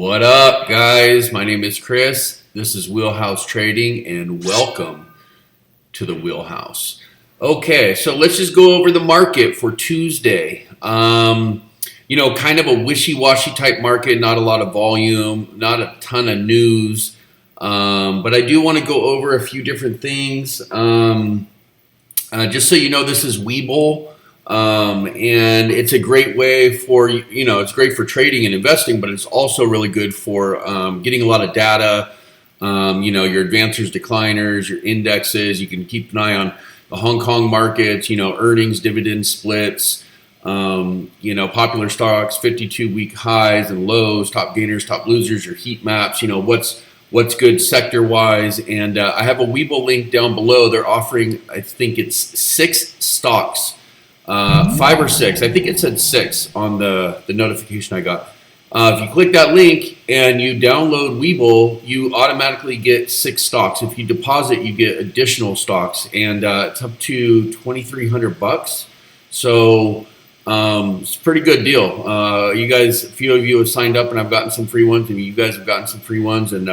What up, guys? My name is Chris. This is Wheelhouse Trading, and welcome to the Wheelhouse. Okay, so let's just go over the market for Tuesday. Kind of a wishy-washy type market, not a lot of volume, not a ton of news, but I do want to go over a few different things. Just so you know, this is Webull. And it's a great way for, it's great for trading and investing, but it's also really good for getting a lot of data, your advancers, decliners, your indexes. You can keep an eye on the Hong Kong markets, earnings, dividend splits, popular stocks, 52-week highs and lows, top gainers, top losers, your heat maps, what's good sector-wise. And I have a Webull link down below. They're offering, I think it's 6 stocks. 5 or 6. I think it said 6 on the notification I got. If you click that link and you download Webull, you automatically get 6 stocks. If you deposit, you get additional stocks, and it's up to $2,300. So it's a pretty good deal. You guys, a few of you have signed up, and I've gotten some free ones, and you guys have gotten some free ones. And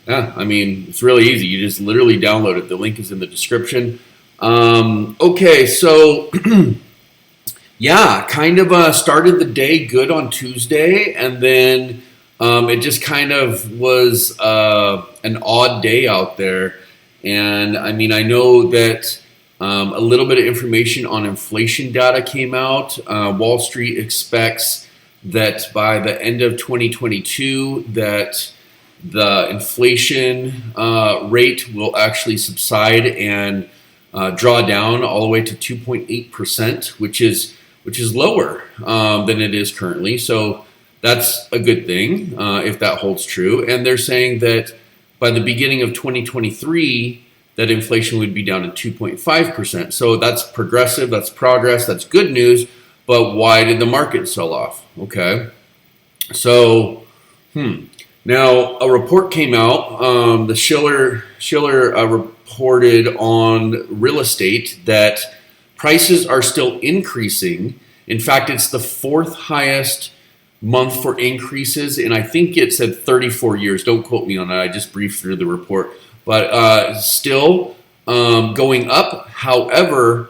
it's really easy. You just literally download it. The link is in the description. Okay, so kind of started the day good on Tuesday, and then it just kind of was an odd day out there. And I know that a little bit of information on inflation data came out. Wall Street expects that by the end of 2022 that the inflation rate will actually subside and draw down all the way to 2.8%, which is lower than it is currently. So that's a good thing if that holds true. And they're saying that by the beginning of 2023, that inflation would be down to 2.5%. So that's progressive, that's progress, that's good news. But why did the market sell off? Okay, so now a report came out. The Schiller reported on real estate that prices are still increasing. In fact, it's the 4th highest month for increases, and I think it said 34 years. Don't quote me on that. I just briefed through the report. But still going up, however,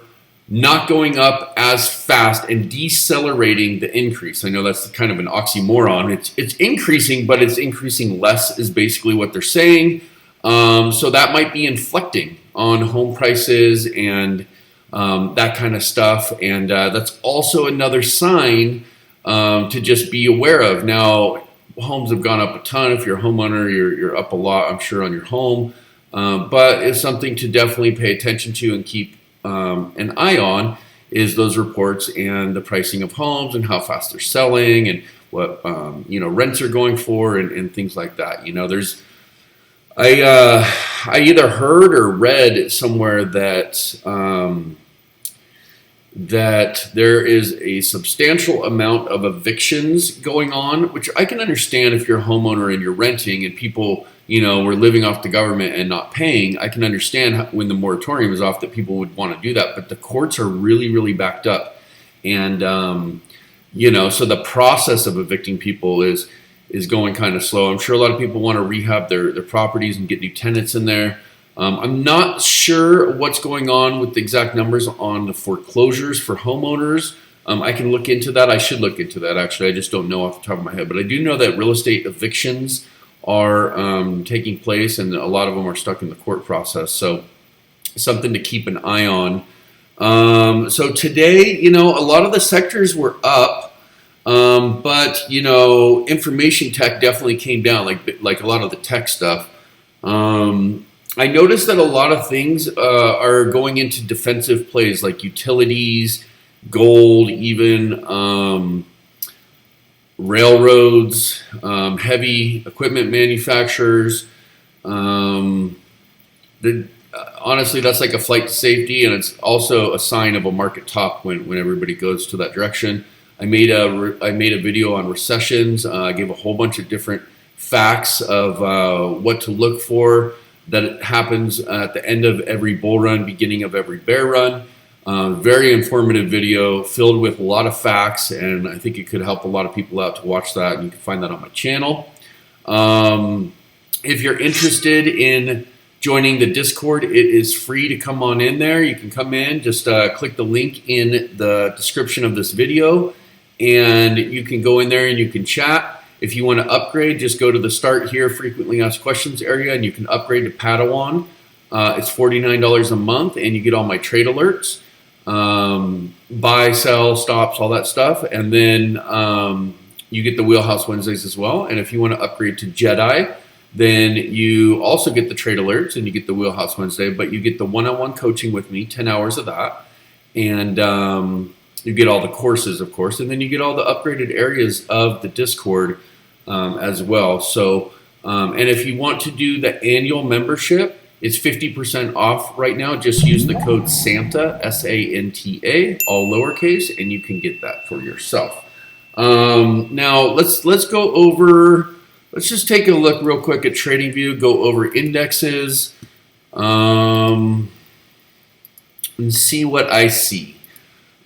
not going up as fast and decelerating the increase. I know that's kind of an oxymoron. It's increasing, but it's increasing less is basically what they're saying. So that might be inflecting on home prices and that kind of stuff. And that's also another sign to just be aware of. Now, homes have gone up a ton. If you're a homeowner, you're up a lot, I'm sure, on your home. But it's something to definitely pay attention to and keep an eye on is those reports and the pricing of homes and how fast they're selling and what rents are going for and things like that. I either heard or read somewhere that that there is a substantial amount of evictions going on, which I can understand if you're a homeowner and you're renting and people, were living off the government and not paying. I can understand when the moratorium is off that people would want to do that, but the courts are really, really backed up. And, so the process of evicting people is going kind of slow. I'm sure a lot of people want to rehab their properties and get new tenants in there. I'm not sure what's going on with the exact numbers on the foreclosures for homeowners. I can look into that. I should look into that, actually. I just don't know off the top of my head. But I do know that real estate evictions are taking place, and a lot of them are stuck in the court process. So something to keep an eye on. So today, a lot of the sectors were up. But information tech definitely came down, like a lot of the tech stuff. I noticed that a lot of things are going into defensive plays, like utilities, gold, even railroads, heavy equipment manufacturers. Honestly, that's like a flight to safety, and it's also a sign of a market top when everybody goes to that direction. I made a video on recessions. I gave a whole bunch of different facts of what to look for that happens at the end of every bull run, beginning of every bear run. Very informative video filled with a lot of facts, and I think it could help a lot of people out to watch that, and you can find that on my channel. If you're interested in joining the Discord, it is free to come on in there. You can come in, just click the link in the description of this video, and you can go in there and you can chat. If you want to upgrade, just go to the Start Here Frequently Asked Questions area, and you can upgrade to Padawan. It's $49 a month, and you get all my trade alerts, buy, sell, stops, all that stuff. And then you get the Wheelhouse Wednesdays as well. And if you want to upgrade to Jedi, then you also get the trade alerts and you get the Wheelhouse Wednesday, but you get the one-on-one coaching with me, 10 hours of that. And you get all the courses, of course, and then you get all the upgraded areas of the Discord as well. So, and if you want to do the annual membership, it's 50% off right now. Just use the code SANTA, SANTA, all lowercase, and you can get that for yourself. Now let's go over. Let's just take a look real quick at TradingView. Go over indexes, and see what I see.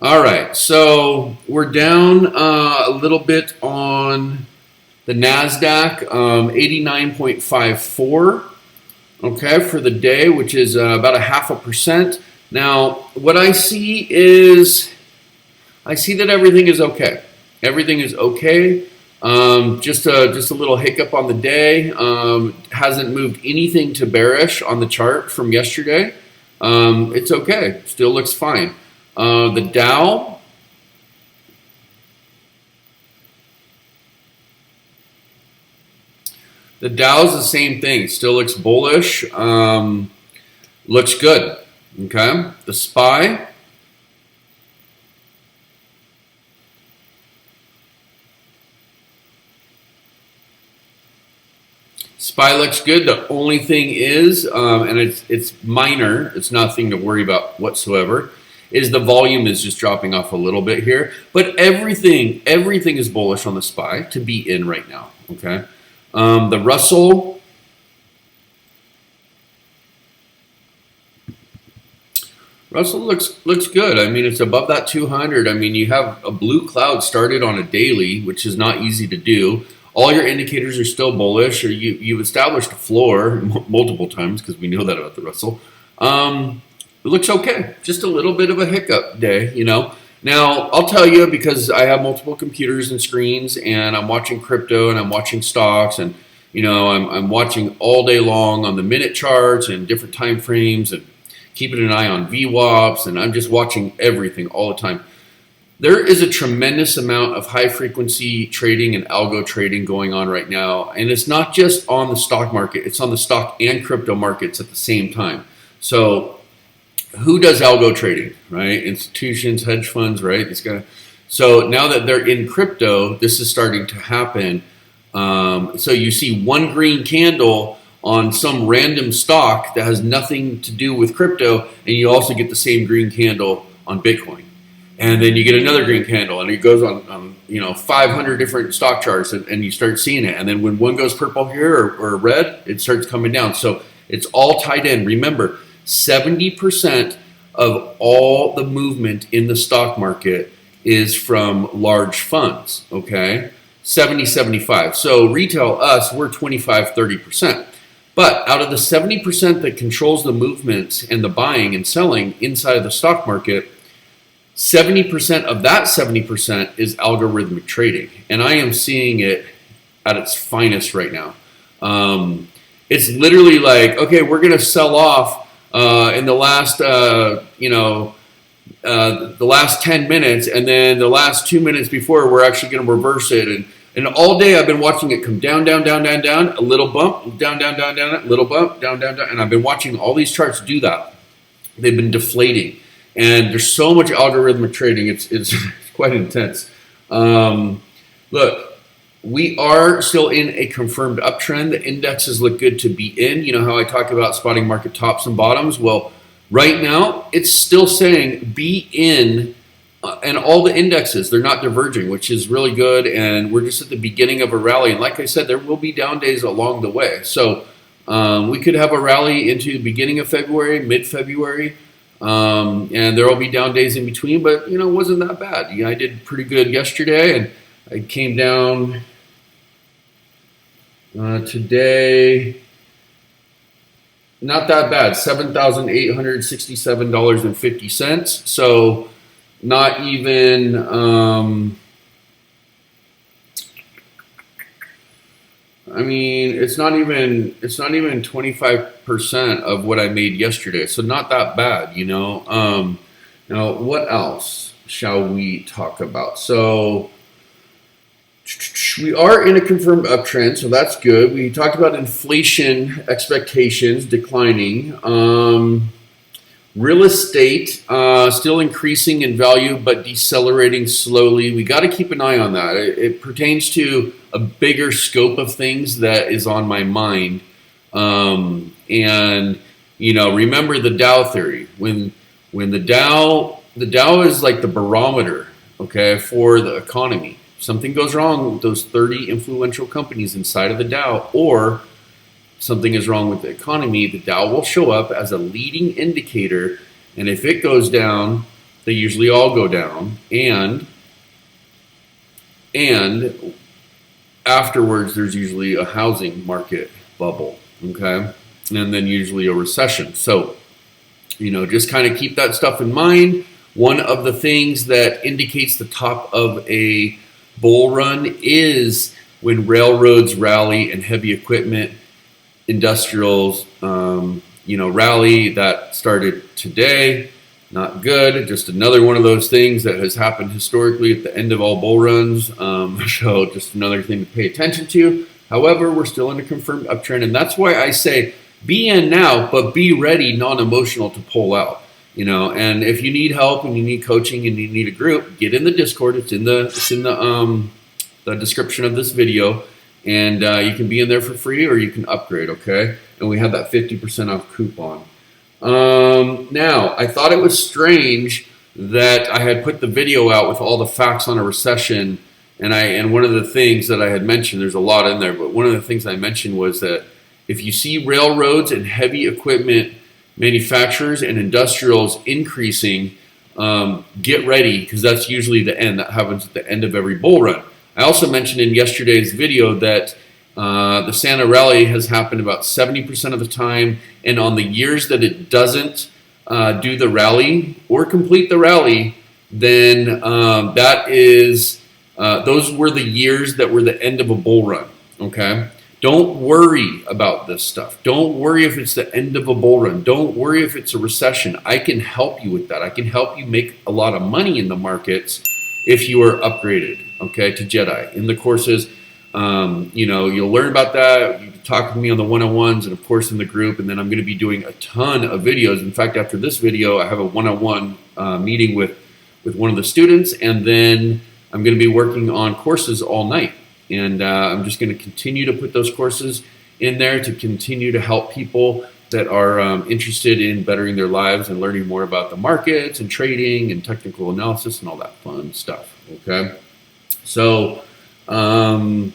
All right, so we're down a little bit on the NASDAQ, 89.54. Okay, for the day, which is about 0.5%. Now, what I see is, I see that everything is okay. Everything is okay. Just a little hiccup on the day. Hasn't moved anything to bearish on the chart from yesterday. It's okay. Still looks fine. The Dow. The Dow's the same thing. Still looks bullish. Looks good. Okay. The SPY. SPY looks good. The only thing is, and it's minor, it's nothing to worry about whatsoever, is the volume is just dropping off a little bit here. But everything is bullish on the SPY to be in right now. Okay. The Russell, looks good. I mean, it's above that 200. I mean, you have a blue cloud started on a daily, which is not easy to do. All your indicators are still bullish, or you've established a floor multiple times, because we know that about the Russell. It looks okay. Just a little bit of a hiccup day, you know. Now, I'll tell you, because I have multiple computers and screens, and I'm watching crypto, and I'm watching stocks, and, you know, I'm watching all day long on the minute charts and different time frames, and keeping an eye on VWAPs, and I'm just watching everything all the time. There is a tremendous amount of high-frequency trading and algo trading going on right now, and it's not just on the stock market. It's on the stock and crypto markets at the same time. So who does algo trading, right? Institutions, hedge funds, right? So now that they're in crypto, this is starting to happen. So you see one green candle on some random stock that has nothing to do with crypto, and you also get the same green candle on Bitcoin. And then you get another green candle, and it goes on 500 different stock charts, and you start seeing it. And then when one goes purple here or red, it starts coming down. So it's all tied in. Remember, 70% of all the movement in the stock market is from large funds, okay? 70-75. So retail, us, we're 25-30%. But out of the 70% that controls the movements and the buying and selling inside of the stock market, 70% of that 70% is algorithmic trading. And I am seeing it at its finest right now. It's literally like, okay, we're going to sell off in the last, the last 10 minutes, and then the last 2 minutes before, we're actually going to reverse it. And all day I've been watching it come down, down, down, down, down, a little bump, down, down, down, down, a little bump, down, down, down. And I've been watching all these charts do that. They've been deflating. And there's so much algorithmic trading. It's quite intense. Look, we are still in a confirmed uptrend. The indexes look good to be in. You know how I talk about spotting market tops and bottoms? Well, right now, it's still saying be in, and all the indexes, they're not diverging, which is really good. And we're just at the beginning of a rally. And like I said, there will be down days along the way. So we could have a rally into the beginning of February, mid-February. And there will be down days in between, but it wasn't that bad. I did pretty good yesterday, and I came down Today, not that bad, $7,867.50. So not even, I mean, it's not even 25% of what I made yesterday. So not that bad, you know. Now what else shall we talk about? So we are in a confirmed uptrend, so that's good. We talked about inflation expectations declining. Real estate still increasing in value, but decelerating slowly. We got to keep an eye on that. It pertains to a bigger scope of things that is on my mind. And you know, remember the Dow theory. When the Dow is like the barometer, okay, for the economy. Something goes wrong with those 30 influential companies inside of the Dow, or something is wrong with the economy, the Dow will show up as a leading indicator. And if it goes down, they usually all go down. And afterwards, there's usually a housing market bubble, okay? And then usually a recession. So, you know, just kind of keep that stuff in mind. One of the things that indicates the top of a bull run is when railroads rally and heavy equipment, industrials, rally. That started today. Not good. Just another one of those things that has happened historically at the end of all bull runs. So just another thing to pay attention to. However, we're still in a confirmed uptrend, and that's why I say be in now, but be ready, non-emotional, to pull out. You know, and if you need help and you need coaching and you need a group, get in the Discord. It's in the description of this video, and you can be in there for free or you can upgrade. Okay, and we have that 50% off coupon. Now, I thought it was strange that I had put the video out with all the facts on a recession, and one of the things that I had mentioned, there's a lot in there, but one of the things I mentioned was that if you see railroads and heavy equipment manufacturers and industrials increasing, get ready, because that's usually the end. That happens at the end of every bull run. I also mentioned in yesterday's video that the Santa rally has happened about 70% of the time, and on the years that it doesn't do the rally or complete the rally, then those were the years that were the end of a bull run. Okay. Don't worry about this stuff. Don't worry if it's the end of a bull run. Don't worry if it's a recession. I can help you with that. I can help you make a lot of money in the markets if you are upgraded, okay, to Jedi. In the courses, you'll learn about that. You can talk with me on the one-on-ones and, of course, in the group. And then I'm going to be doing a ton of videos. In fact, after this video, I have a one-on-one meeting with one of the students. And then I'm going to be working on courses all night. And I'm just going to continue to put those courses in there to continue to help people that are interested in bettering their lives and learning more about the markets and trading and technical analysis and all that fun stuff. Okay. So I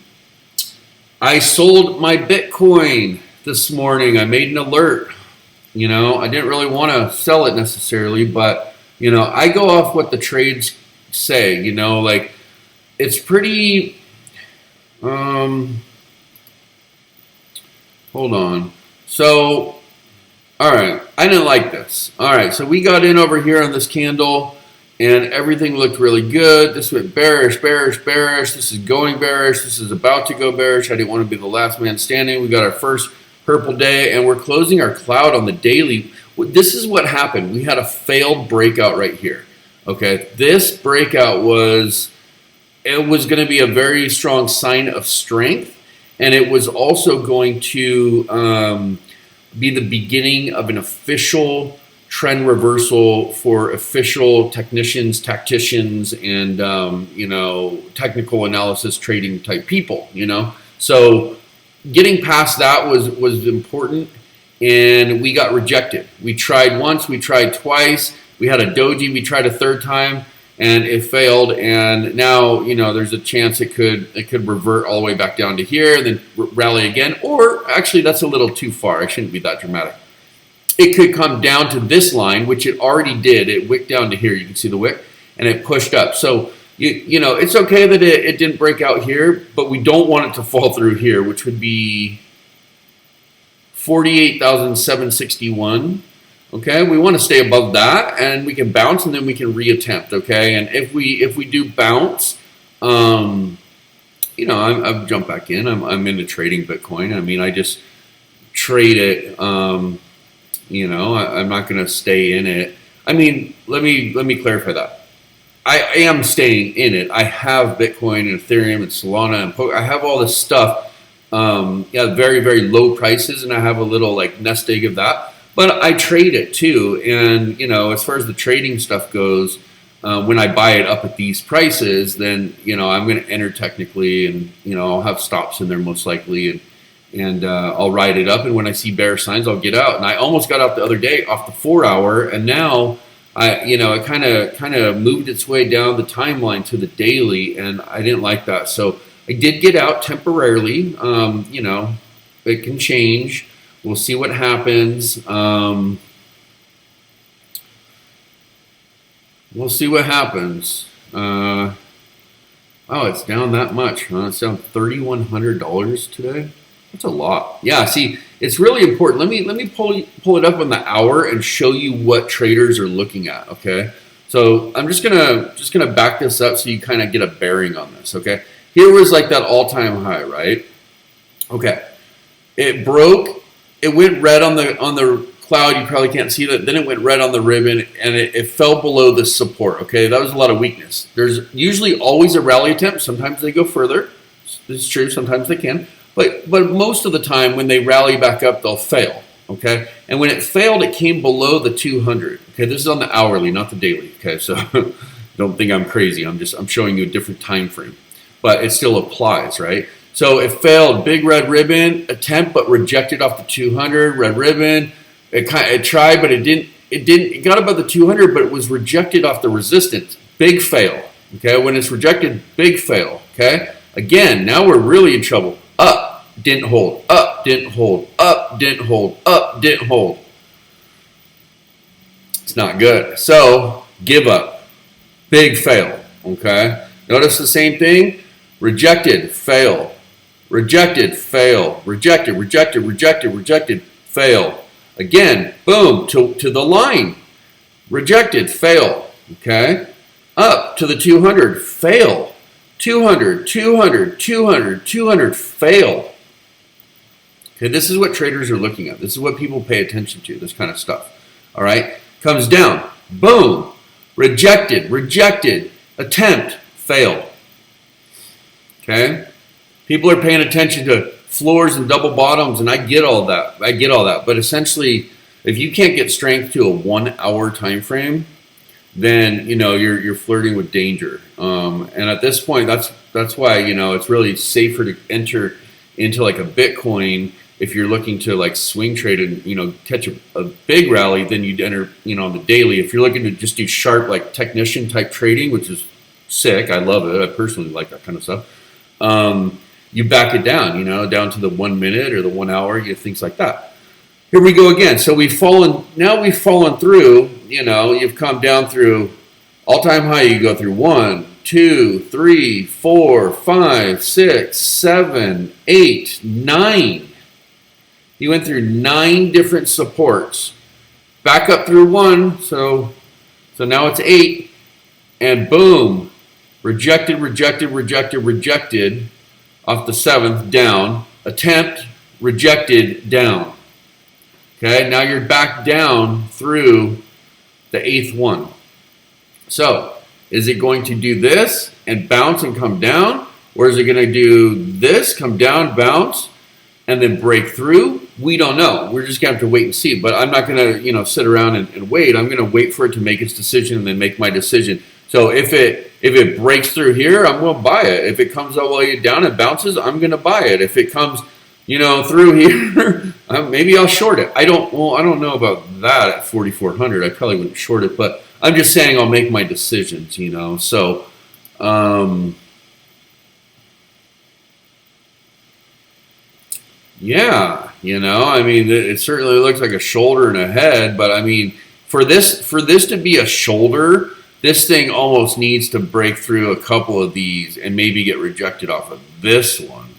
sold my Bitcoin this morning. I made an alert. You know, I didn't really want to sell it necessarily, but, you know, I go off what the trades say, you know, like it's pretty... hold on. So, all right, I didn't like this. All right, so we got in over here on this candle, and everything looked really good. This went bearish, bearish, bearish. This is going bearish. This is about to go bearish. I didn't want to be the last man standing. We got our first purple day, and we're closing our cloud on the daily. This is what happened. We had a failed breakout right here. Okay, this breakout was going to be a very strong sign of strength, and it was also going to be the beginning of an official trend reversal for official technicians, tacticians, and technical analysis trading type people. You know, so getting past that was important, and we got rejected. We tried once, we tried twice, we had a doji, we tried a third time, and it failed. And now, you know, there's a chance it could revert all the way back down to here and then rally again. Or actually, that's a little too far. I shouldn't be that dramatic. It could come down to this line, which it already did. It wicked down to here. You can see the wick, and it pushed up. So you know, it's okay that it didn't break out here, but we don't want it to fall through here, which would be 48,761. Okay, we want to stay above that, and we can bounce, and then we can reattempt. Okay, and if we do bounce, you know, I've jumped back in. I'm into trading Bitcoin. I mean, I just trade it. You know, I'm not going to stay in it. I mean, let me clarify that. I am staying in it. I have Bitcoin and Ethereum and Solana and I have all this stuff. Yeah, very, very low prices, and I have a little like nest egg of that. But I trade it too, and you know, as far as the trading stuff goes, when I buy it up at these prices, then you know I'm going to enter technically, and you know I'll have stops in there most likely, and I'll ride it up. And when I see bear signs, I'll get out. And I almost got out the other day off the 4 hour, and now you know, it kind of moved its way down the timeline to the daily, and I didn't like that. So I did get out temporarily. You know, it can change. We'll see what happens. We'll see what happens. Oh, it's down that much. Huh? It's down $3,100 today. That's a lot. Yeah. See, it's really important. Let me pull it up on the hour and show you what traders are looking at. Okay. So I'm just gonna back this up so you kind of get a bearing on this. Okay. Here was like that all-time high, right? Okay. It broke. It went red on the cloud. You probably can't see that. Then it went red on the ribbon, and it fell below the support. Okay, that was a lot of weakness. There's usually always a rally attempt. Sometimes they go further. It's true. Sometimes they can, but most of the time when they rally back up, they'll fail. Okay, and when it failed, it came below the 200. Okay, this is on the hourly, not the daily. Okay, so don't think I'm crazy. I'm showing you a different time frame, but it still applies, right? So it failed, big red ribbon, attempt, but rejected off the 200, red ribbon. It tried, but it didn't. It got above the 200, but it was rejected off the resistance. Big fail. Okay, when it's rejected, big fail. Okay, again, now we're really in trouble. Up, didn't hold. Up, didn't hold. Up, didn't hold. Up, didn't hold. It's not good. So give up. Big fail. Okay, notice the same thing. Rejected, fail. Rejected, fail. Rejected, rejected, rejected, rejected, fail. Again, boom, to the line. Rejected, fail. Okay? Up to the 200, fail. 200, 200, 200, 200, fail. Okay, this is what traders are looking at. This is what people pay attention to, this kind of stuff. All right? Comes down, boom. Rejected, rejected, attempt, fail. Okay? People are paying attention to floors and double bottoms, and I get all that. But essentially, if you can't get strength to a 1 hour time frame, then you know you're flirting with danger. And at this point, that's why you know it's really safer to enter into like a Bitcoin if you're looking to like swing trade and you know catch a big rally. Then you'd enter on the daily. If you're looking to just do sharp like technician type trading, which is sick, I love it. I personally like that kind of stuff. You back it down, down to the 1 minute or the 1 hour, things like that. Here we go again. So we've fallen through, you've come down through all-time high. You go through 1, 2, 3, 4, 5, 6, 7, 8, 9. You went through 9 different supports. Back up through 1, so now it's 8, and boom, rejected, rejected, rejected, rejected. Off the 7th, down. Attempt, rejected, down. Okay, now you're back down through the 8th one. So, is it going to do this and bounce and come down? Or is it going to do this, come down, bounce, and then break through? We don't know. We're just going to have to wait and see. But I'm not going to, sit around and wait. I'm going to wait for it to make its decision and then make my decision. So if it breaks through here, I'm going to buy it. If it comes all the way down and bounces, I'm going to buy it. If it comes, through here, maybe I'll short it. I don't know about that at 4,400. I probably wouldn't short it, but I'm just saying I'll make my decisions, So, yeah, it certainly looks like a shoulder and a head, but for this to be a shoulder this thing almost needs to break through a couple of these and maybe get rejected off of this one.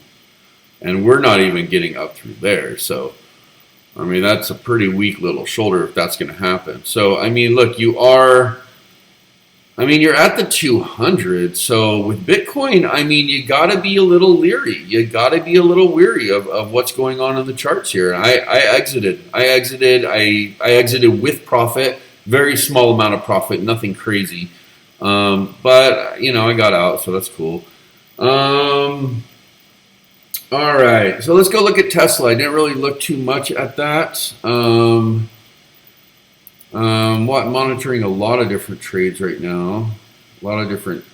And we're not even getting up through there. So, I mean, that's a pretty weak little shoulder if that's going to happen. So, I mean, look, you're at the 200. So with Bitcoin, I mean, you got to be a little leery. You got to be a little weary of what's going on in the charts here. I exited. I exited with profit, very small amount of profit, nothing crazy. But, I got out, so that's cool. All right, so let's go look at Tesla. I didn't really look too much at that. Monitoring a lot of different trades right now, a lot of different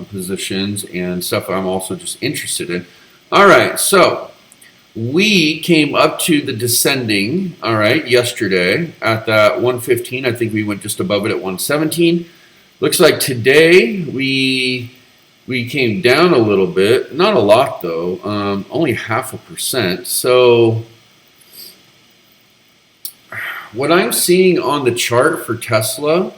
positions and stuff I'm also just interested in. All right, so we came up to the descending, all right, yesterday at that 115. I think we went just above it at 117. Looks like today we came down a little bit, not a lot though, only 0.5%. So what I'm seeing on the chart for Tesla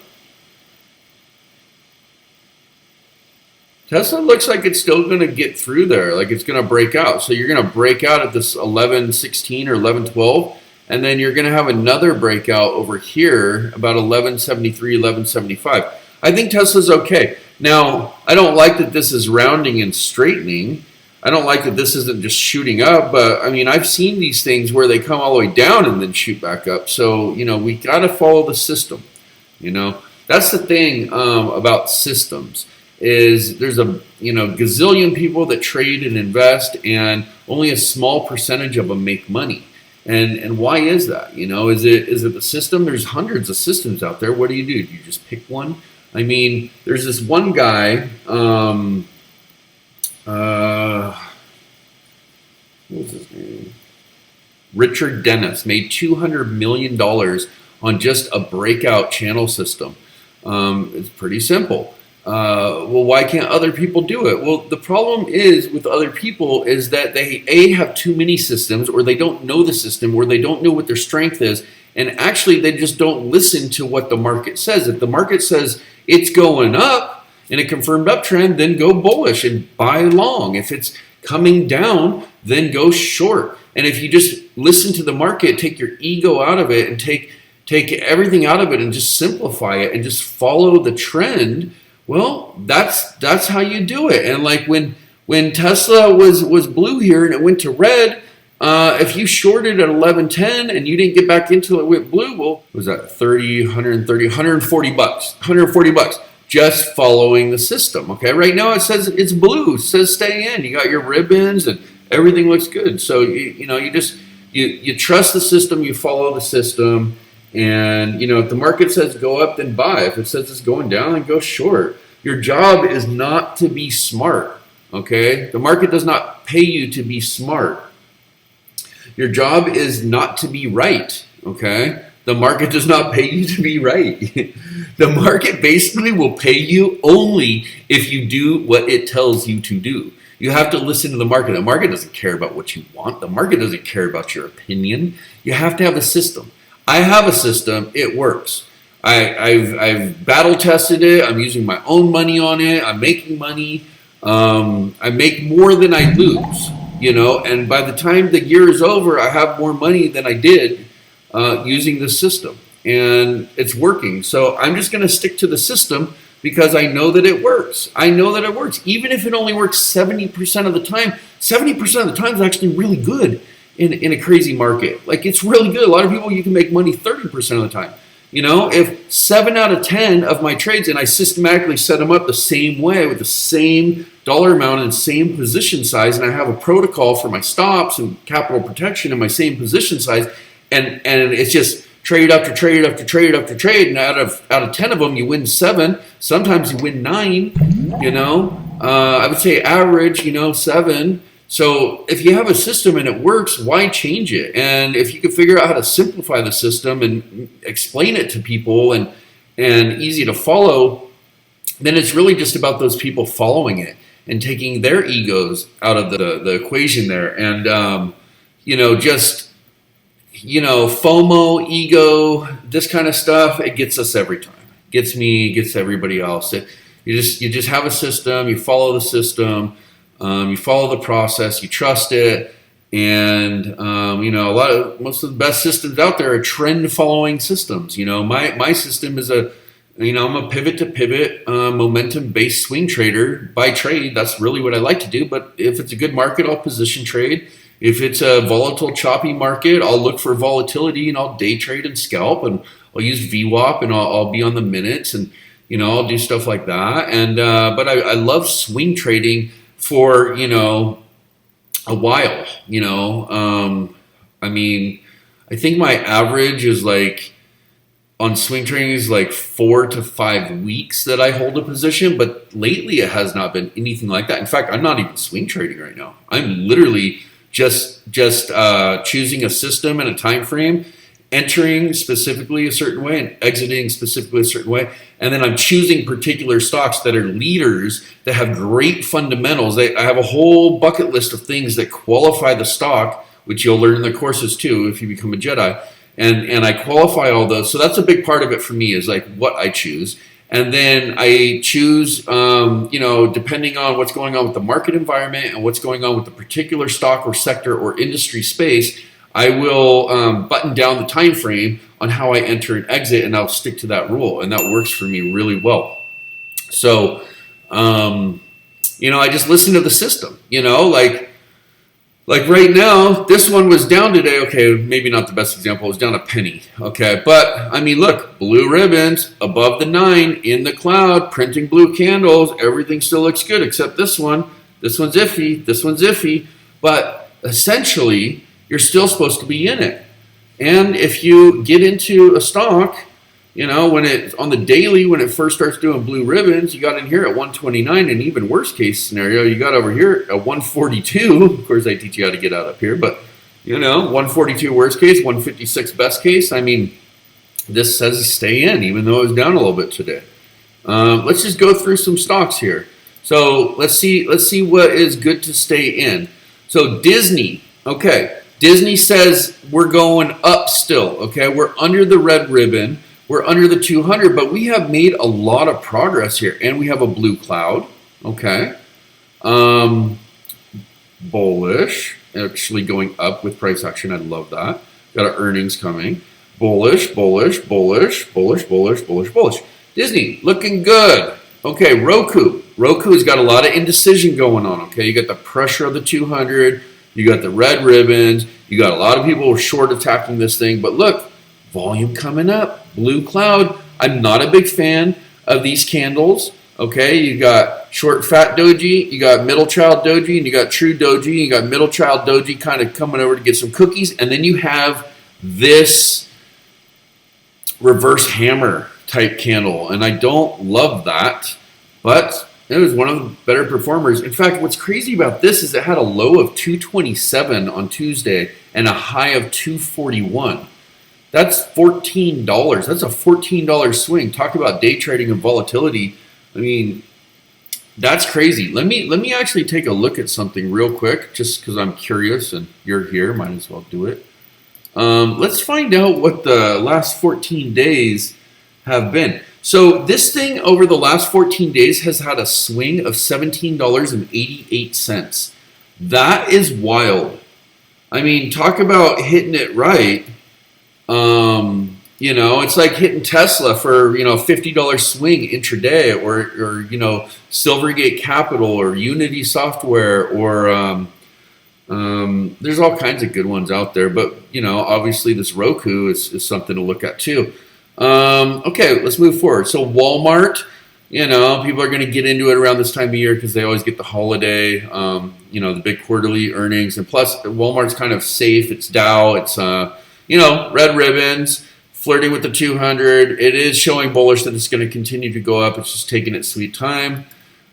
looks like it's still going to get through there, like it's going to break out. So you're going to break out at this 11.16 or 11.12, and then you're going to have another breakout over here about 11.73, 11.75. I think Tesla's okay. Now, I don't like that this is rounding and straightening. I don't like that this isn't just shooting up, but I mean, I've seen these things where they come all the way down and then shoot back up. So, we got to follow the system. That's the thing about systems is there's a, gazillion people that trade and invest and only a small percentage of them make money. And why is that? Is it the system? There's hundreds of systems out there. What do? Do you just pick one? I mean, there's this one guy, what was his name? Richard Dennis made $200 million on just a breakout channel system. It's pretty simple. Well, why can't other people do it? Well, the problem is with other people is that they have too many systems, or they don't know the system, or they don't know what their strength is. And actually, they just don't listen to what the market says. If the market says it's going up in a confirmed uptrend, then go bullish and buy long. If it's coming down, then go short. And if you just listen to the market, take your ego out of it and take everything out of it and just simplify it and just follow the trend, well, that's how you do it. And like when Tesla was blue here and it went to red, if you shorted at 11.10 and you didn't get back into it with blue, well, was that 30, 130, 140 bucks, 140 bucks, just following the system. Okay. Right now it says it's blue, it says stay in, you got your ribbons and everything looks good. So, you trust the system, you follow the system. And, if the market says go up, then buy. If it says it's going down, then go short. Your job is not to be smart. Okay. The market does not pay you to be smart. Your job is not to be right, okay? The market does not pay you to be right. The market basically will pay you only if you do what it tells you to do. You have to listen to the market. The market doesn't care about what you want. The market doesn't care about your opinion. You have to have a system. I have a system. It works. I've battle tested it. I'm using my own money on it. I'm making money. I make more than I lose. And by the time the year is over, I have more money than I did using the system, and it's working. So I'm just going to stick to the system because I know that it works. I know that it works. Even if it only works 70% of the time, 70% of the time is actually really good in a crazy market. Like, it's really good. A lot of people, you can make money 30% of the time. If 7 out of 10 of my trades, and I systematically set them up the same way with the same dollar amount and same position size, and I have a protocol for my stops and capital protection in my same position size, and it's just trade after trade after trade after trade, and out of 10 of them, you win 7. Sometimes you win 9. I would say average, 7. So if you have a system and it works, why change it? And if you can figure out how to simplify the system and explain it to people and easy to follow, then it's really just about those people following it and taking their egos out of the equation there. And, FOMO, ego, this kind of stuff, it gets us every time. gets everybody else. You just have a system, you follow the system, you follow the process, you trust it, and most of the best systems out there are trend following systems. My system is I'm a pivot to pivot, momentum based swing trader by trade. That's really what I like to do. But if it's a good market, I'll position trade. If it's a volatile, choppy market, I'll look for volatility and I'll day trade and scalp, and I'll use VWAP, and I'll be on the minutes, and I'll do stuff like that. And but I love swing trading for a while. I think my average is like on swing trading is like 4 to 5 weeks that I hold a position, but lately it has not been anything like that. In fact, I'm not even swing trading right now. I'm literally just choosing a system and a time frame, entering specifically a certain way and exiting specifically a certain way, and then I'm choosing particular stocks that are leaders that have great fundamentals. I have a whole bucket list of things that qualify the stock, which you'll learn in the courses too if you become a Jedi. And I qualify all those. So that's a big part of it for me, is like what I choose. And then I choose, depending on what's going on with the market environment and what's going on with the particular stock or sector or industry space, I will button down the time frame on how I enter and exit, and I'll stick to that rule. And that works for me really well. So, I just listen to the system, like right now, this one was down today. Okay, maybe not the best example. It was down a penny. Okay, but look, blue ribbons above the 9 in the cloud, printing blue candles. Everything still looks good except this one. This one's iffy. This one's iffy. But essentially, you're still supposed to be in it. And if you get into a stock, when it's on the daily, when it first starts doing blue ribbons, you got in here at 129, and even worst case scenario, you got over here at 142. Of course, I teach you how to get out up here, but 142 worst case, 156 best case. This says stay in, even though it was down a little bit today. Let's just go through some stocks here. So let's see what is good to stay in. So Disney, okay. Disney says we're going up still, okay. We're under the red ribbon. We're under the 200, but we have made a lot of progress here, and we have a blue cloud, okay. Bullish, actually going up with price action. I love that. Got our earnings coming. Bullish, bullish, bullish, bullish, bullish, bullish, bullish. Disney, looking good. Okay, Roku. Roku's got a lot of indecision going on, okay. You got the pressure of the 200. You got the red ribbons. You got a lot of people short attacking this thing, but look, volume coming up. Blue cloud. I'm not a big fan of these candles. Okay, you got short fat doji, you got middle child doji, and you got true doji. You got middle child doji kind of coming over to get some cookies, and then you have this reverse hammer type candle, and I don't love that, but it was one of the better performers. In fact, what's crazy about this is it had a low of 227 on Tuesday and a high of 241. That's $14. That's a $14 swing. Talk about day trading and volatility. That's crazy. Let me actually take a look at something real quick, just because I'm curious and you're here. Might as well do it. Let's find out what the last 14 days have been. So this thing over the last 14 days has had a swing of $17.88. That is wild. Talk about hitting it right. It's like hitting Tesla for, $50 swing intraday, or Silvergate Capital or Unity Software, or there's all kinds of good ones out there, but obviously this Roku is something to look at too. Okay, let's move forward. So Walmart, people are going to get into it around this time of year because they always get the holiday, the big quarterly earnings, and plus Walmart's kind of safe. It's Dow, it's red ribbons, flirting with the 200. It is showing bullish that it's going to continue to go up. It's just taking its sweet time.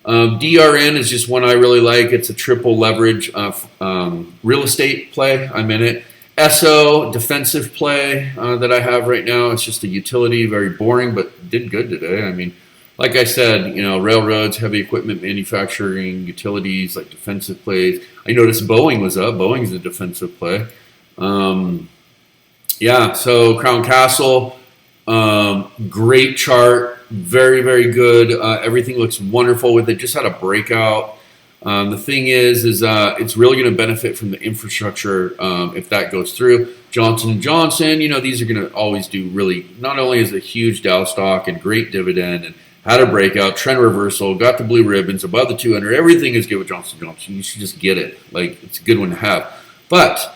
DRN is just one I really like. It's a triple leverage real estate play. I'm in it. ESSO, defensive play that I have right now. It's just a utility, very boring, but did good today. Like I said, railroads, heavy equipment manufacturing, utilities, like defensive plays. I noticed Boeing was up. Boeing's a defensive play. So Crown Castle, great chart. very, very good. Everything looks wonderful with it. Just had a breakout. The thing is it's really going to benefit from the infrastructure if that goes through. Johnson & Johnson, these are going to always do really, not only is it a huge Dow stock and great dividend and had a breakout, trend reversal, got the blue ribbons above the 200. Everything is good with Johnson & Johnson. You should just get it. Like, it's a good one to have. But,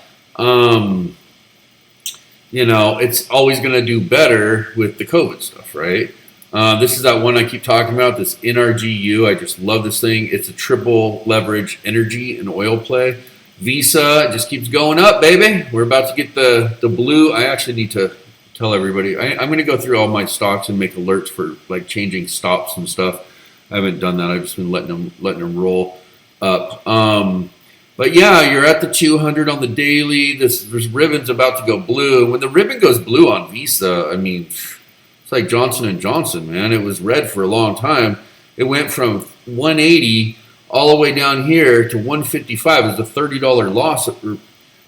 it's always going to do better with the COVID stuff, right? This is that one I keep talking about, this NRGU. I just love this thing. It's a triple leverage energy and oil play. Visa just keeps going up, baby. We're about to get the blue. I actually need to tell everybody. I'm going to go through all my stocks and make alerts for like changing stops and stuff. I haven't done that. I've just been letting them roll up. But yeah, you're at the 200 on the daily. This ribbon's about to go blue. When the ribbon goes blue on Visa, I mean, it's like Johnson & Johnson, man. It was red for a long time. It went from 180 all the way down here to 155. It was a $30 loss, or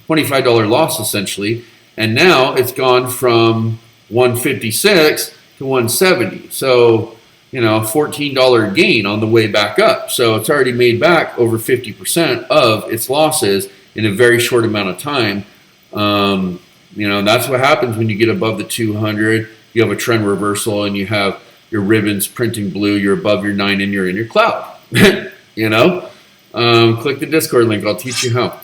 $25 loss essentially. And now it's gone from 156 to 170. So, $14 gain on the way back up. So it's already made back over 50% of its losses in a very short amount of time. That's what happens when you get above the 200. You have a trend reversal and you have your ribbons printing blue. You're above your 9 and you're in your cloud. Click the Discord link. I'll teach you how.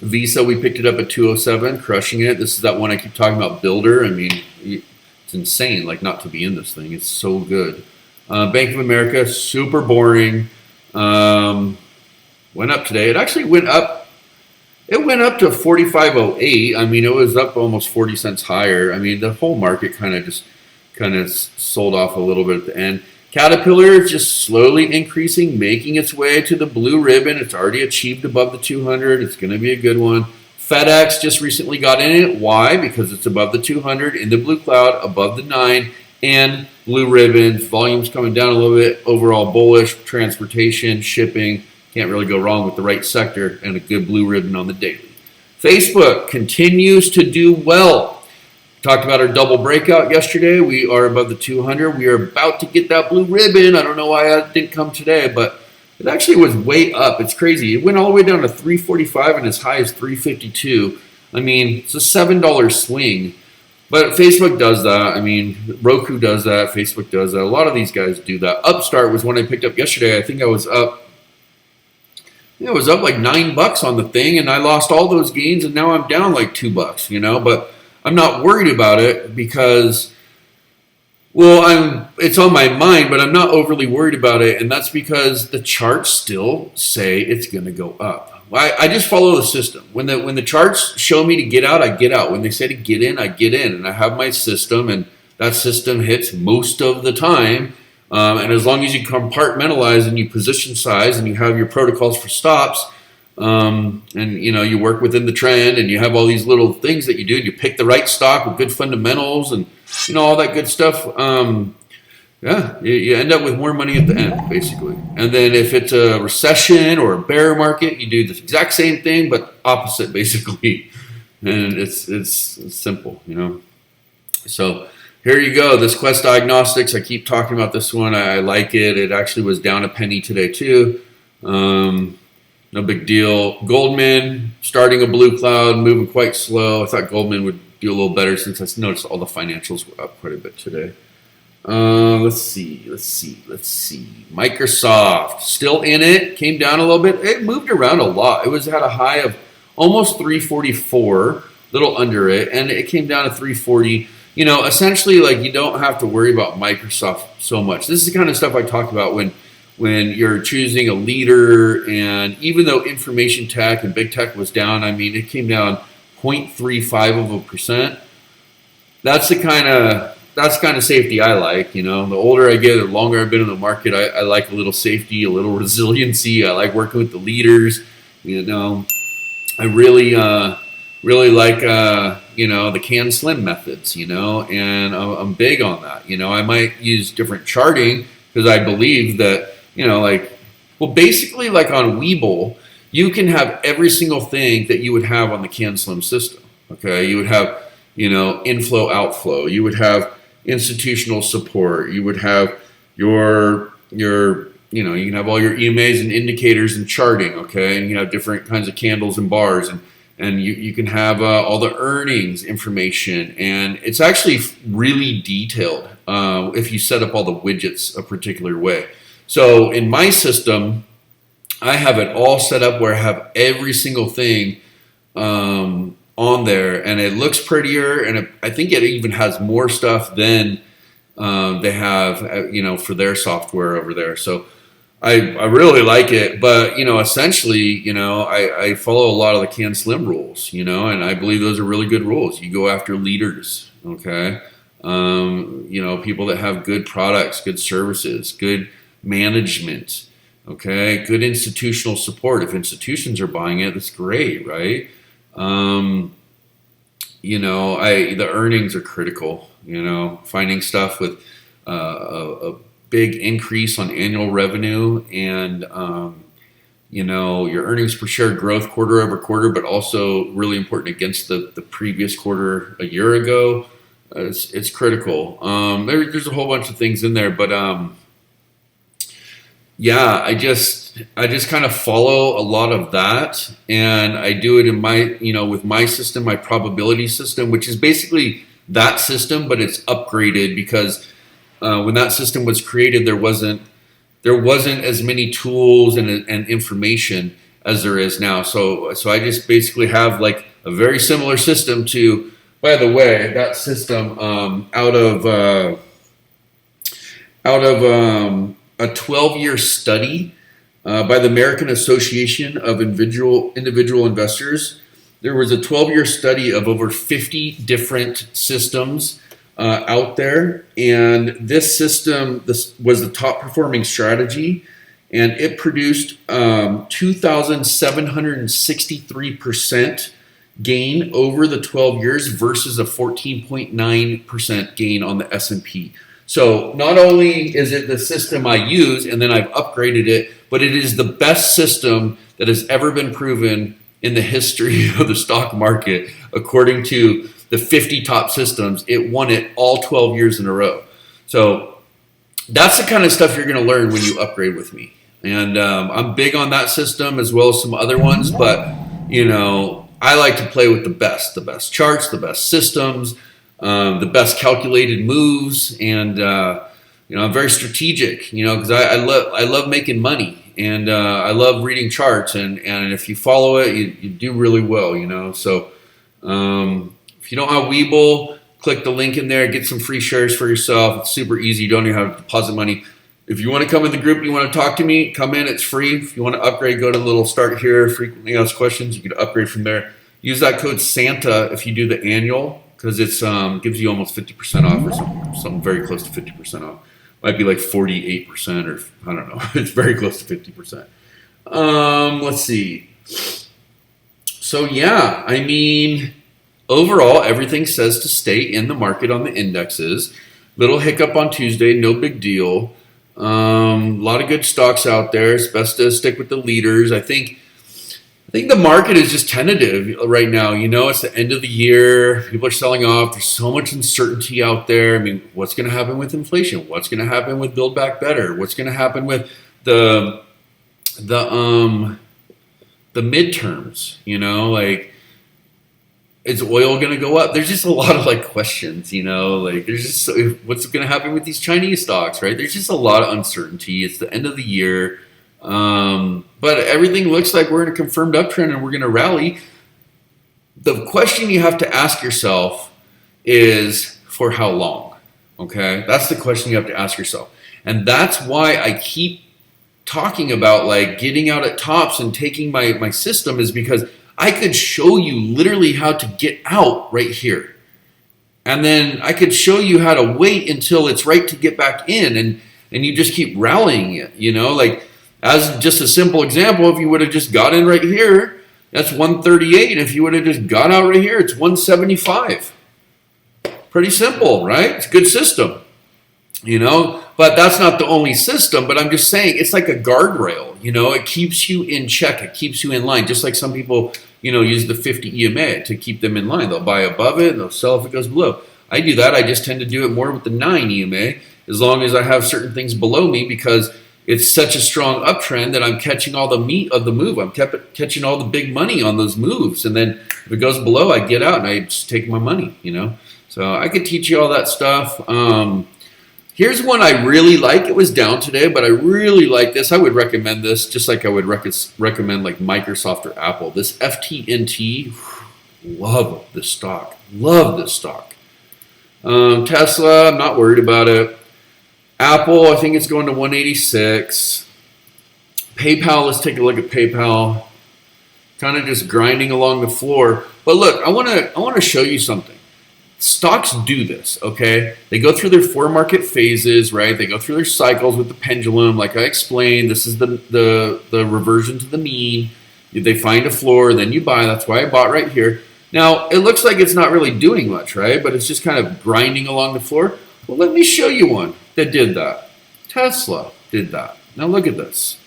Visa, we picked it up at 207, crushing it. This is that one I keep talking about, Builder. I mean, it's insane, like, not to be in this thing. It's so good. Bank of America, super boring. Went up today. It actually went up. It went up to 45.08. I mean, it was up almost 40 cents higher. I mean, the whole market kind of sold off a little bit at the end. Caterpillar is just slowly increasing, making its way to the blue ribbon. It's already achieved above the 200. It's going to be a good one. FedEx just recently got in it. Why? Because it's above the 200 in the blue cloud, above the 9, and blue ribbons. Volume's coming down a little bit. Overall bullish. Transportation, shipping. Can't really go wrong with the right sector and a good blue ribbon on the daily. Facebook continues to do well. Talked about our double breakout yesterday. We are above the 200. We are about to get that blue ribbon. I don't know why that didn't come today, but it actually was way up. It's crazy. It went all the way down to 345 and as high as 352. I mean, it's a $7 swing. But Facebook does that. I mean, Roku does that. Facebook does that. A lot of these guys do that. Upstart was one I picked up yesterday. I think I was up like $9 on the thing, and I lost all those gains, and now I'm down like $2, But I'm not worried about it because, it's on my mind, but I'm not overly worried about it, and that's because the charts still say it's going to go up. I just follow the system. When the charts show me to get out, I get out. When they say to get in, I get in, and I have my system, and that system hits most of the time. And as long as you compartmentalize and you position size and you have your protocols for stops, and you work within the trend and you have all these little things that you do, and you pick the right stock with good fundamentals and all that good stuff, you end up with more money at the end, basically. And then if it's a recession or a bear market, you do the exact same thing but opposite, basically. And it's simple, So here you go. This Quest Diagnostics, I keep talking about this one. I like it. It actually was down a penny today too. No big deal. Goldman, starting a blue cloud, moving quite slow. I thought Goldman would do a little better since I noticed all the financials were up quite a bit today. Let's see. Microsoft, still in it. Came down a little bit. It moved around a lot. It had a high of almost 344, little under it, and it came down to 340. Essentially, like, you don't have to worry about Microsoft so much. This is the kind of stuff I talk about when you're choosing a leader, and even though information tech and big tech was down, I mean, it came down 0.35%. That's the kind of safety I like. The older I get, the longer I've been in the market, I like a little safety, a little resiliency. I like working with the leaders. I really like the can slim methods. And I'm big on that. I might use different charting because I believe that basically like on Webull, you can have every single thing that you would have on the CanSlim system. Okay, you would have inflow outflow. You would have institutional support. You would have your you can have all your EMAs and indicators and charting, okay, and you have different kinds of candles and bars, and you can have all the earnings information, and it's actually really detailed if you set up all the widgets a particular way. So in my system, I have it all set up where I have every single thing on there, and it looks prettier, and I think it even has more stuff than they have, for their software over there. So I really like it, but essentially, I follow a lot of the CanSlim rules, and I believe those are really good rules. You go after leaders, okay? People that have good products, good services, good management, okay, good institutional support. If institutions are buying it, that's great, right? The earnings are critical. Finding stuff with a big increase on annual revenue and your earnings per share growth quarter over quarter, but also really important against the previous quarter a year ago. It's critical. There's a whole bunch of things in there, but I just kind of follow a lot of that, and I do it in my with my system, my probability system, which is basically that system, but it's upgraded because when that system was created, there wasn't as many tools and information as there is now. So I just basically have like a very similar system to. By the way, that system out of a 12-year study by the American Association of Individual Investors. There was a 12-year study of over 50 different systems out there, and this system was the top performing strategy, and it produced 2,763% gain over the 12 years versus a 14.9% gain on the S&P. So not only is it the system I use and then I've upgraded it, but it is the best system that has ever been proven in the history of the stock market. According to the 50 top systems, it won it all 12 years in a row. So that's the kind of stuff you're going to learn when you upgrade with me. And I'm big on that system as well as some other ones, but I like to play with the best charts, the best systems, the best calculated moves, and I'm very strategic, because I love making money, and I love reading charts, and if you follow it, you do really well, So if you don't have Webull, click the link in there, get some free shares for yourself. It's super easy. You don't even have to deposit money. If you want to come in the group, you want to talk to me, come in. It's free. If you want to upgrade, go to the little start here, frequently asked questions. You can upgrade from there. Use that code SANTA if you do the annual, because it's gives you almost 50% off or something very close to 50% off. Might be like 48% or I don't know. It's very close to 50%. Let's see. So overall, everything says to stay in the market on the indexes. Little hiccup on Tuesday, no big deal. A lot of good stocks out there. It's best to stick with the leaders. I think the market is just tentative right now. It's the end of the year. People are selling off. There's so much uncertainty out there. I mean, what's going to happen with inflation? What's going to happen with Build Back Better? What's going to happen with the midterms? Is oil going to go up? There's just a lot of questions, there's just what's going to happen with these Chinese stocks, right? There's just a lot of uncertainty. It's the end of the year. But everything looks like we're in a confirmed uptrend and we're going to rally. The question you have to ask yourself is for how long? Okay. That's the question you have to ask yourself. And that's why I keep talking about getting out at tops and taking my system, is because I could show you literally how to get out right here. And then I could show you how to wait until it's right to get back in, and you just keep rallying it, as just a simple example, if you would have just got in right here, that's 138. And if you would have just got out right here, it's 175. Pretty simple, right? It's a good system, but that's not the only system. But I'm just saying it's like a guardrail, it keeps you in check. It keeps you in line. Just like some people, use the 50 EMA to keep them in line. They'll buy above it and they'll sell if it goes below. I do that. I just tend to do it more with the 9 EMA, as long as I have certain things below me, because it's such a strong uptrend that I'm catching all the meat of the move. I'm catching all the big money on those moves. And then if it goes below, I get out and I just take my money, you know. So I could teach you all that stuff. Here's one I really like. It was down today, but I really like this. I would recommend this just like I would recommend like Microsoft or Apple. This FTNT, love this stock. Love this stock. Tesla, I'm not worried about it. Apple, I think it's going to 186. PayPal, let's take a look at PayPal. Kind of just grinding along the floor. But look, I want to show you something. Stocks do this, okay? They go through their 4 market phases, right? They go through their cycles with the pendulum. Like I explained, this is the reversion to the mean. They find a floor, then you buy. That's why I bought right here. Now, it looks like it's not really doing much, right? But it's just kind of grinding along the floor. Well, let me show you one that did that. Tesla did that. Now look at this.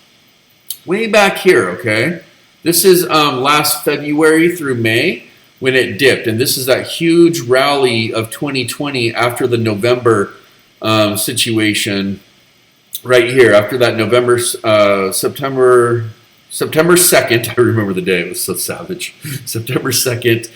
Way back here, okay? This is last February through May when it dipped. And this is that huge rally of 2020 after the November situation right here. After that September 2nd, I remember the day, it was so savage. September 2nd.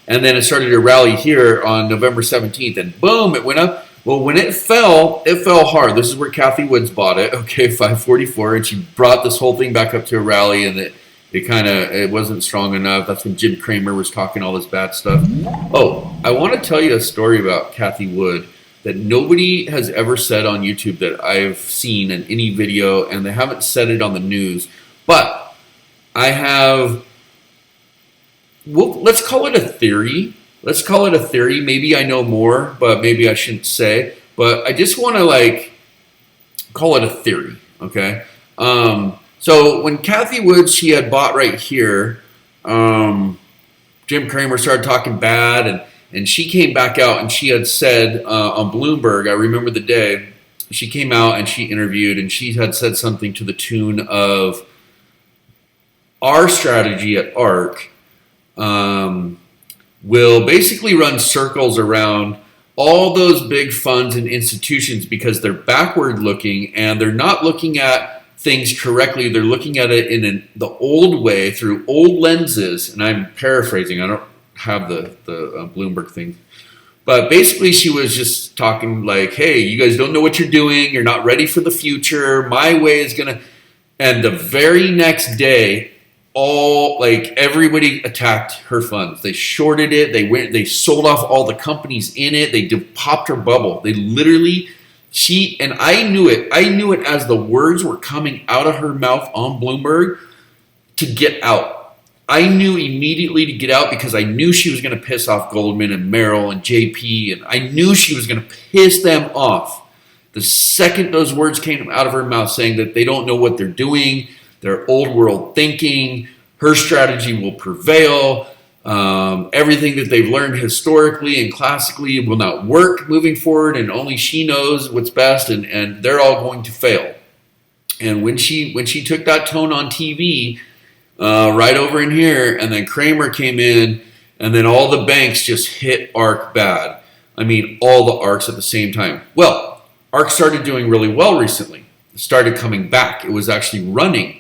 And then it started to rally here on November 17th, and boom, it went up. Well, when it fell hard. This is where Cathie Woods bought it, okay, 544, and she brought this whole thing back up to a rally, and it wasn't strong enough. That's when Jim Cramer was talking all this bad stuff. Oh, I want to tell you a story about Cathie Wood that nobody has ever said on YouTube that I've seen in any video, and they haven't said it on the news, but I have. Well, let's call it a theory. Let's call it a theory. Maybe I know more, but maybe I shouldn't say. But I just want to call it a theory, okay? So when Cathie Woods, she had bought right here, Jim Cramer started talking bad, and she came back out and she had said on Bloomberg, I remember the day, she came out and she interviewed and she had said something to the tune of, our strategy at ARK will basically run circles around all those big funds and institutions because they're backward looking and they're not looking at things correctly. They're looking at it in the old way through old lenses. And I'm paraphrasing. I don't have the Bloomberg thing. But basically she was just talking like, hey, you guys don't know what you're doing. You're not ready for the future. My way is going to... And the very next day, everybody attacked her funds. They shorted it. They sold off all the companies in it. They popped her bubble. They literally, and I knew it. I knew it as the words were coming out of her mouth on Bloomberg to get out. I knew immediately to get out because I knew she was going to piss off Goldman and Merrill and JP, and I knew she was going to piss them off. The second those words came out of her mouth saying that they don't know what they're doing, their old world thinking, her strategy will prevail. Everything that they've learned historically and classically will not work moving forward, and only she knows what's best, and they're all going to fail. And when she took that tone on TV, right over in here, and then Cramer came in, and then all the banks just hit ARK bad. I mean, all the ARKs at the same time. Well, ARK started doing really well recently. It started coming back. It was actually running.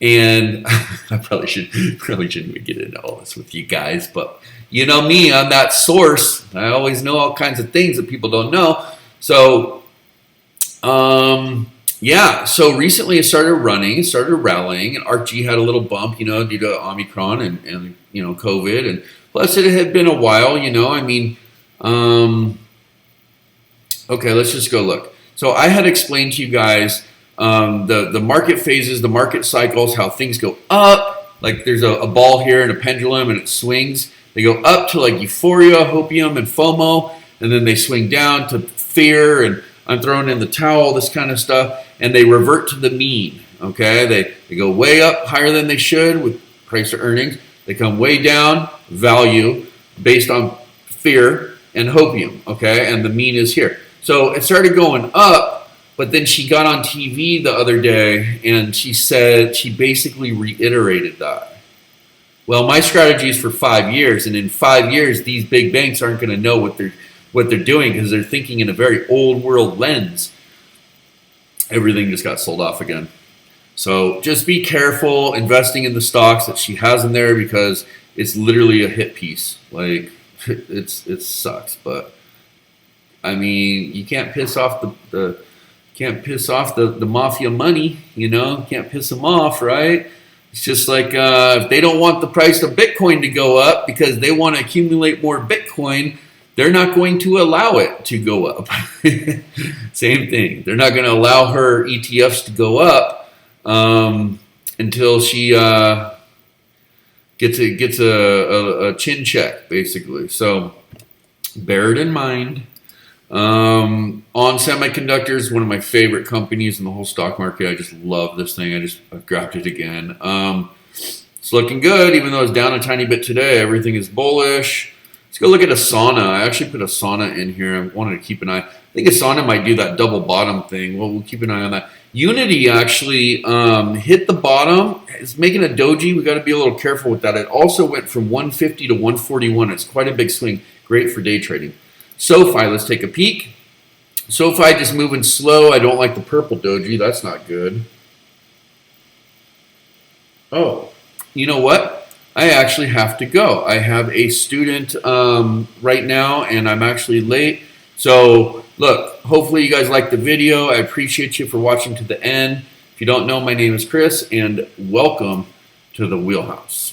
And I probably shouldn't even get into all this with you guys, but you know me, I'm that source. I always know all kinds of things that people don't know. So, yeah. So recently it started running, it started rallying, and ARKG had a little bump, due to Omicron and COVID, and plus it had been a while, I mean, okay, let's just go look. So I had explained to you guys the market phases, the market cycles, how things go up. Like there's a ball here and a pendulum and it swings. They go up to like euphoria, hopium, and FOMO, and then they swing down to fear and I'm throwing in the towel, this kind of stuff, and they revert to the mean. Okay, they go way up, higher than they should with price to earnings. They come way down, value, based on fear and hopium. Okay, and the mean is here. So it started going up. But then she got on TV the other day and she said, she basically reiterated that. Well, my strategy is for 5 years, and in 5 years, these big banks aren't going to know what they're doing because they're thinking in a very old world lens. Everything just got sold off again. So just be careful investing in the stocks that she has in there because it's literally a hit piece. Like it sucks, but I mean you can't piss off the mafia money. You can't piss them off, right? It's just like if they don't want the price of Bitcoin to go up because they want to accumulate more Bitcoin, they're not going to allow it to go up. Same thing. They're not going to allow her ETFs to go up until she gets a chin check, basically. So bear it in mind. On Semiconductors, one of my favorite companies in the whole stock market. I just love this thing. I've grabbed it again. It's looking good, even though it's down a tiny bit today. Everything is bullish. Let's go look at Asana. I actually put Asana in here. I wanted to keep an eye. I think Asana might do that double bottom thing. Well, we'll keep an eye on that. Unity actually hit the bottom. It's making a doji. We got to be a little careful with that. It also went from 150 to 141. It's quite a big swing. Great for day trading. SoFi, let's take a peek. SoFi just moving slow. I don't like the purple doji. That's not good. Oh, you know what? I actually have to go. I have a student right now, and I'm actually late. So, look, hopefully you guys liked the video. I appreciate you for watching to the end. If you don't know, my name is Chris, and welcome to the Wheelhouse.